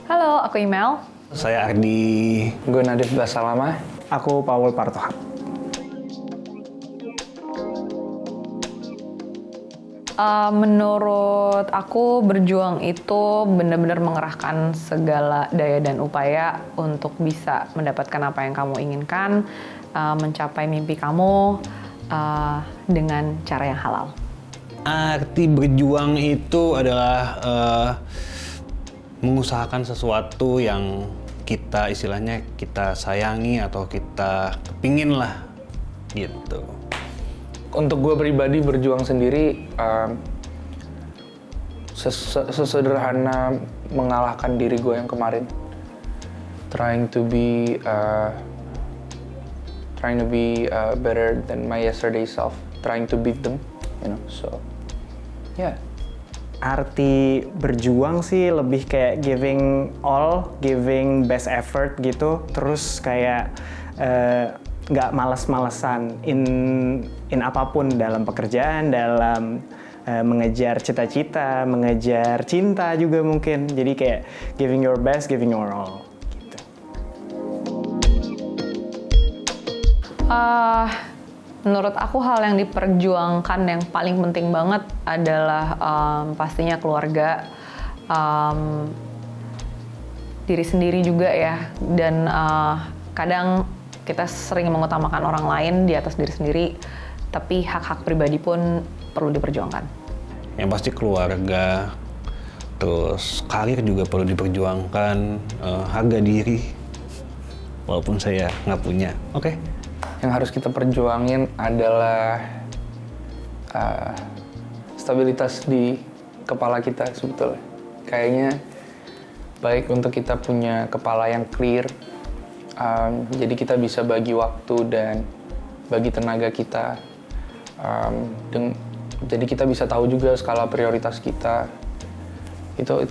Halo, aku Imel. Saya Ardi. Gue Nadif Basalama. Aku Paul Partohap. Menurut aku berjuang itu benar-benar mengerahkan segala daya dan upaya untuk bisa mendapatkan apa yang kamu inginkan, mencapai mimpi kamu dengan cara yang halal. Arti berjuang itu adalah mengusahakan sesuatu yang kita istilahnya kita sayangi atau kita kepingin lah gitu. Untuk gue pribadi berjuang sendiri sesederhana mengalahkan diri gue yang kemarin. Trying to be better than my yesterday self. Trying to beat them, So, yeah. Arti berjuang sih lebih kayak giving all, giving best effort gitu. Terus kayak nggak malas-malesan in apapun, dalam pekerjaan, dalam mengejar cita-cita, mengejar cinta juga mungkin. Jadi kayak giving your best, giving your all gitu. Menurut aku hal yang diperjuangkan yang paling penting banget adalah pastinya keluarga, diri sendiri juga ya. Dan kadang kita sering mengutamakan orang lain di atas diri sendiri, tapi hak-hak pribadi pun perlu diperjuangkan. Yang pasti keluarga, terus karir juga perlu diperjuangkan, harga diri, walaupun saya nggak punya. Oke. Yang harus kita perjuangin adalah stabilitas di kepala kita sebetulnya. Kayaknya baik untuk kita punya kepala yang clear, jadi kita bisa bagi waktu dan bagi tenaga kita. Jadi kita bisa tahu juga skala prioritas kita. Itu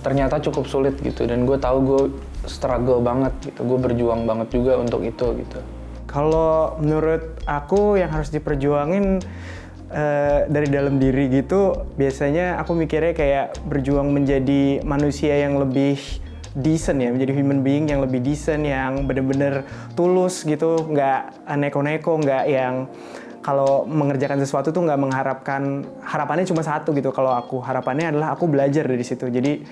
ternyata cukup sulit gitu, dan gue tahu gue struggle banget gitu, gue berjuang banget juga untuk itu gitu. Kalau menurut aku yang harus diperjuangin dari dalam diri gitu, biasanya aku mikirnya kayak berjuang menjadi manusia yang lebih decent ya, menjadi human being yang lebih decent, yang bener-bener tulus gitu, nggak neko-neko, nggak yang kalau mengerjakan sesuatu tuh nggak mengharapkan, harapannya cuma satu gitu. Kalau aku harapannya adalah aku belajar dari situ. Jadi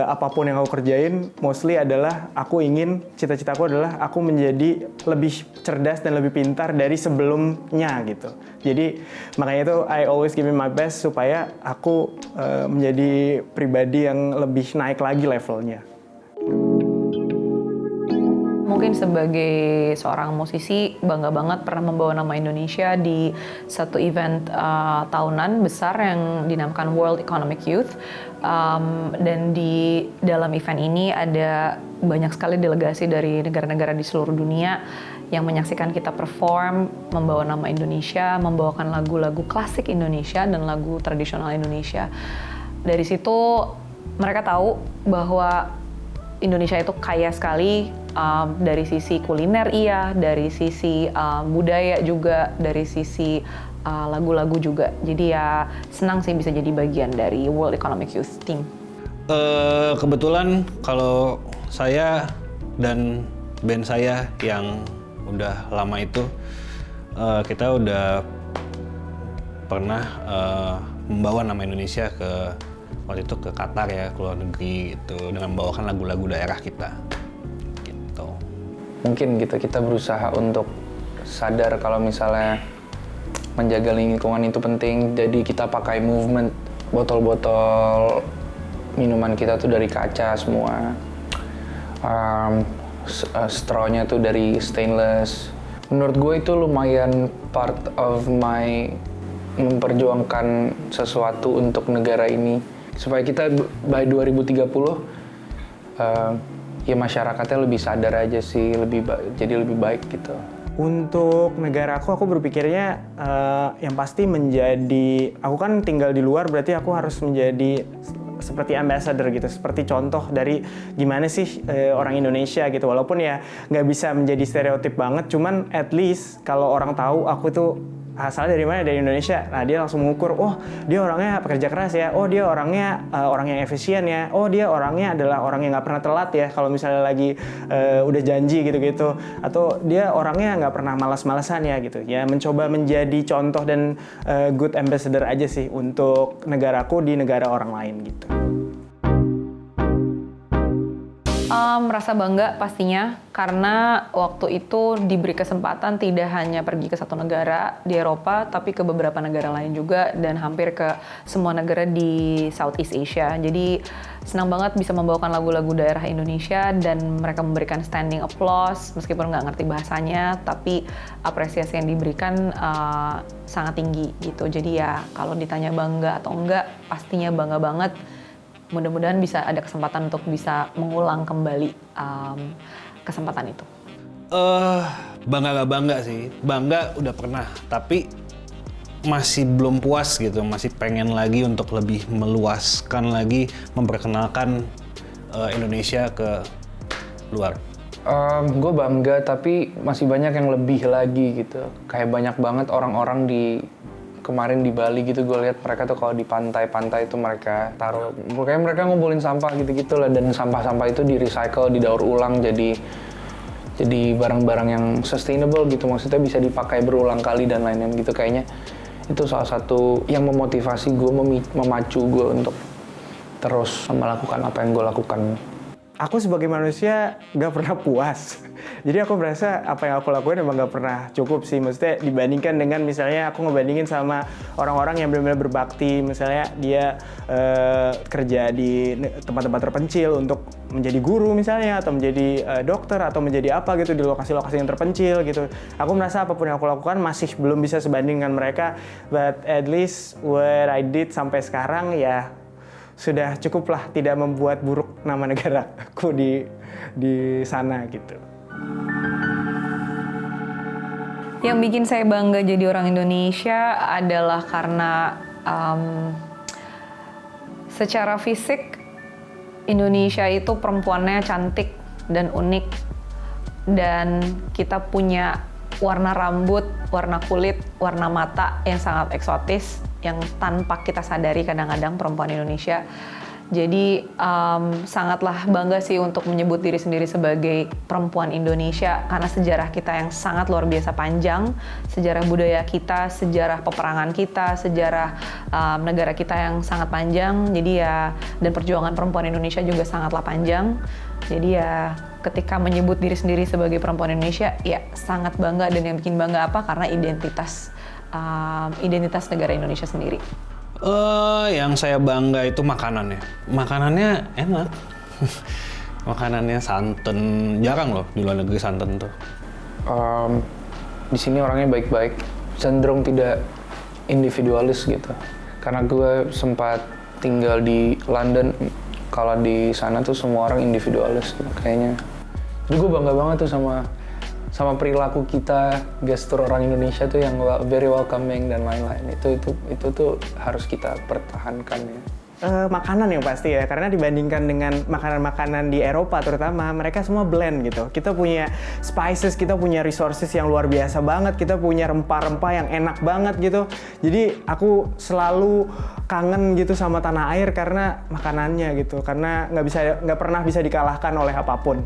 apapun yang aku kerjain mostly adalah aku ingin, cita-citaku adalah aku menjadi lebih cerdas dan lebih pintar dari sebelumnya gitu. Jadi makanya itu I always give my best supaya aku menjadi pribadi yang lebih naik lagi levelnya. Mungkin sebagai seorang musisi bangga banget pernah membawa nama Indonesia di satu event tahunan besar yang dinamakan World Economic Youth, dan di dalam event ini ada banyak sekali delegasi dari negara-negara di seluruh dunia yang menyaksikan kita perform, membawa nama Indonesia, membawakan lagu-lagu klasik Indonesia dan lagu tradisional Indonesia. Dari situ mereka tahu bahwa Indonesia itu kaya sekali, dari sisi kuliner iya, dari sisi budaya juga, dari sisi lagu-lagu juga. Jadi ya senang sih bisa jadi bagian dari World Economic Youth Team. Kebetulan kalau saya dan band saya yang udah lama itu, kita udah pernah membawa nama Indonesia waktu itu ke Qatar ya, ke luar negeri gitu, dengan membawakan lagu-lagu daerah kita gitu. Mungkin gitu kita berusaha untuk sadar kalau misalnya menjaga lingkungan itu penting, jadi kita pakai movement, botol-botol minuman kita tuh dari kaca semua, straw-nya tuh dari stainless. Menurut gue itu lumayan part of my memperjuangkan sesuatu untuk negara ini, supaya kita by 2030 ya masyarakatnya lebih sadar aja sih, jadi lebih baik gitu. Untuk negaraku, aku berpikirnya yang pasti menjadi, aku kan tinggal di luar, berarti aku harus menjadi seperti ambassador gitu, seperti contoh dari gimana sih orang Indonesia gitu. Walaupun ya nggak bisa menjadi stereotip banget, cuman at least kalau orang tahu aku tuh asalnya dari mana? Dari Indonesia. Nah, dia langsung mengukur, oh dia orangnya pekerja keras ya, oh dia orangnya orang yang efisien ya, oh dia orangnya adalah orang yang nggak pernah telat ya kalau misalnya lagi udah janji gitu-gitu, atau dia orangnya nggak pernah malas-malasan ya gitu. Ya mencoba menjadi contoh dan good ambassador aja sih untuk negaraku di negara orang lain gitu. Merasa bangga pastinya karena waktu itu diberi kesempatan tidak hanya pergi ke satu negara di Eropa tapi ke beberapa negara lain juga dan hampir ke semua negara di Southeast Asia. Jadi senang banget bisa membawakan lagu-lagu daerah Indonesia dan mereka memberikan standing applause meskipun nggak ngerti bahasanya, tapi apresiasi yang diberikan sangat tinggi gitu. Jadi ya kalau ditanya bangga atau enggak, pastinya bangga banget. Mudah-mudahan bisa ada kesempatan untuk bisa mengulang kembali kesempatan itu. Bangga gak bangga sih, bangga udah pernah, tapi masih belum puas gitu, masih pengen lagi untuk lebih meluaskan lagi, memperkenalkan Indonesia ke luar. Gue bangga, tapi masih banyak yang lebih lagi gitu. Kayak banyak banget orang-orang kemarin di Bali gitu, gue lihat mereka tuh kalau di pantai-pantai itu mereka taruh, kayak mereka ngumpulin sampah gitu-gitu lah, dan sampah-sampah itu di recycle, didaur ulang jadi barang-barang yang sustainable gitu, maksudnya bisa dipakai berulang kali dan lain-lain gitu. Kayaknya itu salah satu yang memotivasi gue, memacu gue untuk terus melakukan apa yang gue lakukan. Aku sebagai manusia gak pernah puas. Jadi aku merasa apa yang aku lakuin emang gak pernah cukup sih. Maksudnya dibandingkan dengan misalnya aku ngebandingin sama orang-orang yang benar-benar berbakti. Misalnya dia kerja di tempat-tempat terpencil untuk menjadi guru misalnya, atau menjadi dokter, atau menjadi apa gitu di lokasi-lokasi yang terpencil gitu. Aku merasa apapun yang aku lakukan masih belum bisa sebanding dengan mereka. But at least what I did sampai sekarang ya sudah cukuplah tidak membuat buruk nama negara aku di sana gitu. Yang bikin saya bangga jadi orang Indonesia adalah karena secara fisik Indonesia itu perempuannya cantik dan unik, dan kita punya warna rambut, warna kulit, warna mata yang sangat eksotis yang tanpa kita sadari kadang-kadang perempuan Indonesia. Jadi sangatlah bangga sih untuk menyebut diri sendiri sebagai perempuan Indonesia karena sejarah kita yang sangat luar biasa panjang, sejarah budaya kita, sejarah peperangan kita, sejarah negara kita yang sangat panjang. Jadi ya, dan perjuangan perempuan Indonesia juga sangatlah panjang. Jadi ya ketika menyebut diri sendiri sebagai perempuan Indonesia ya sangat bangga, dan yang bikin bangga apa? Karena identitas negara Indonesia sendiri. Yang saya bangga itu makanannya. Makanannya enak. Makanannya santan. Jarang loh di luar negeri santan tuh. Di sini orangnya baik-baik, cenderung tidak individualis gitu. Karena gue sempat tinggal di London, kalau di sana tuh semua orang individualis gitu, kayaknya. Jadi gue bangga banget tuh sama perilaku kita, gestur orang Indonesia tuh yang very welcoming dan lain-lain. Itu tuh harus kita pertahankan ya. Makanan yang pasti ya, karena dibandingkan dengan makanan-makanan di Eropa terutama, mereka semua blend gitu. Kita punya spices, kita punya resources yang luar biasa banget, kita punya rempah-rempah yang enak banget gitu. Jadi aku selalu kangen gitu sama tanah air karena makanannya gitu, karena nggak pernah bisa dikalahkan oleh apapun.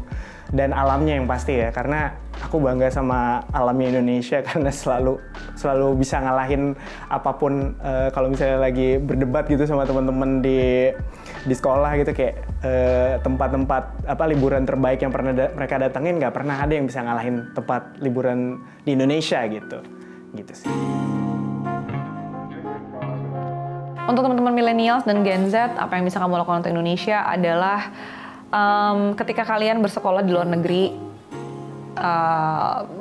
Dan alamnya yang pasti ya, karena aku bangga sama alamnya Indonesia karena selalu bisa ngalahin apapun. Kalau misalnya lagi berdebat gitu sama teman-teman di sekolah gitu, kayak tempat-tempat liburan terbaik yang pernah mereka datengin, nggak pernah ada yang bisa ngalahin tempat liburan di Indonesia gitu sih. Untuk teman-teman millennials dan Gen Z, apa yang bisa kamu lakukan untuk Indonesia adalah ketika kalian bersekolah di luar negeri,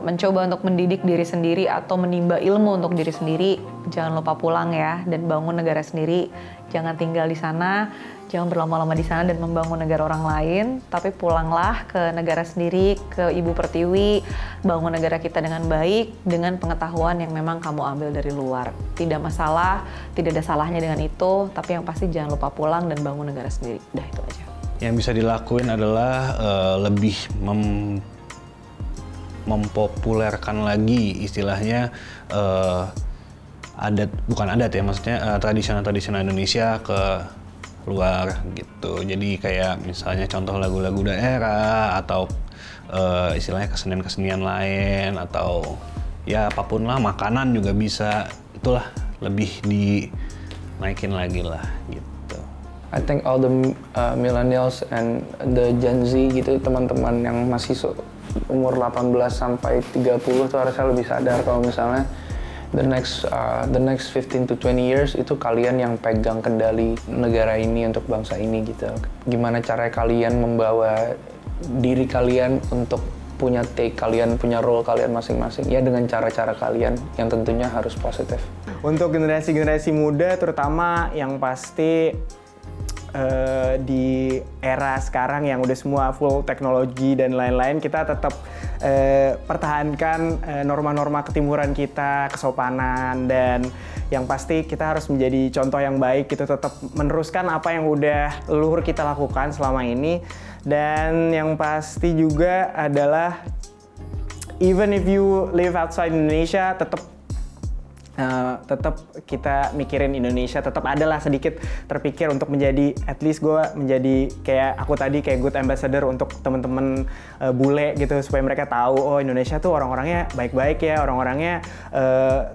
mencoba untuk mendidik diri sendiri atau menimba ilmu untuk diri sendiri, jangan lupa pulang ya dan bangun negara sendiri. Jangan tinggal di sana, jangan berlama-lama di sana dan membangun negara orang lain, tapi pulanglah ke negara sendiri, ke Ibu Pertiwi, bangun negara kita dengan baik, dengan pengetahuan yang memang kamu ambil dari luar. Tidak masalah, tidak ada salahnya dengan itu, tapi yang pasti jangan lupa pulang dan bangun negara sendiri. Udah, itu aja. Yang bisa dilakuin adalah lebih mempopulerkan lagi istilahnya bukan adat ya, maksudnya tradisional Indonesia ke luar gitu. Jadi kayak misalnya contoh lagu-lagu daerah atau istilahnya kesenian-kesenian lain atau ya apapun lah, makanan juga bisa, itulah lebih dinaikin lagi lah gitu. I think all the millennials and the Gen Z gitu, teman-teman yang masih umur 18 sampai 30 tuh harusnya lebih sadar kalau misalnya the next 15 to 20 years itu kalian yang pegang kendali negara ini untuk bangsa ini gitu. Gimana cara kalian membawa diri kalian untuk punya take kalian, punya role kalian masing-masing ya dengan cara-cara kalian yang tentunya harus positif. Untuk generasi-generasi muda terutama yang pasti di era sekarang yang udah semua full teknologi dan lain-lain, kita tetap pertahankan norma-norma ketimuran kita, kesopanan, dan yang pasti kita harus menjadi contoh yang baik gitu, tetap meneruskan apa yang udah leluhur kita lakukan selama ini. Dan yang pasti juga adalah even if you live outside Indonesia, tetap kita mikirin Indonesia, tetap adalah sedikit terpikir untuk menjadi, at least gue menjadi kayak aku tadi, kayak good ambassador untuk temen-temen bule gitu, supaya mereka tahu oh Indonesia tuh orang-orangnya baik-baik ya, orang-orangnya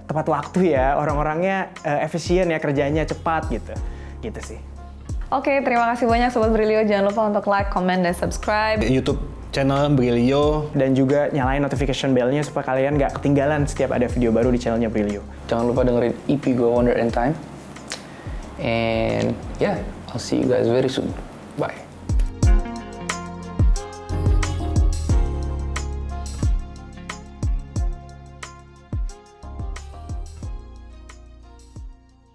tepat waktu ya, orang-orangnya efisien ya, kerjanya cepat gitu sih. Oke, terima kasih banyak Sobat Brilio. Jangan lupa untuk like, comment, dan subscribe YouTube channel Brilio. Dan juga nyalain notification bell-nya supaya kalian nggak ketinggalan setiap ada video baru di channelnya Brilio. Jangan lupa dengerin EP Go Wonder in Time. And yeah, I'll see you guys very soon. Bye.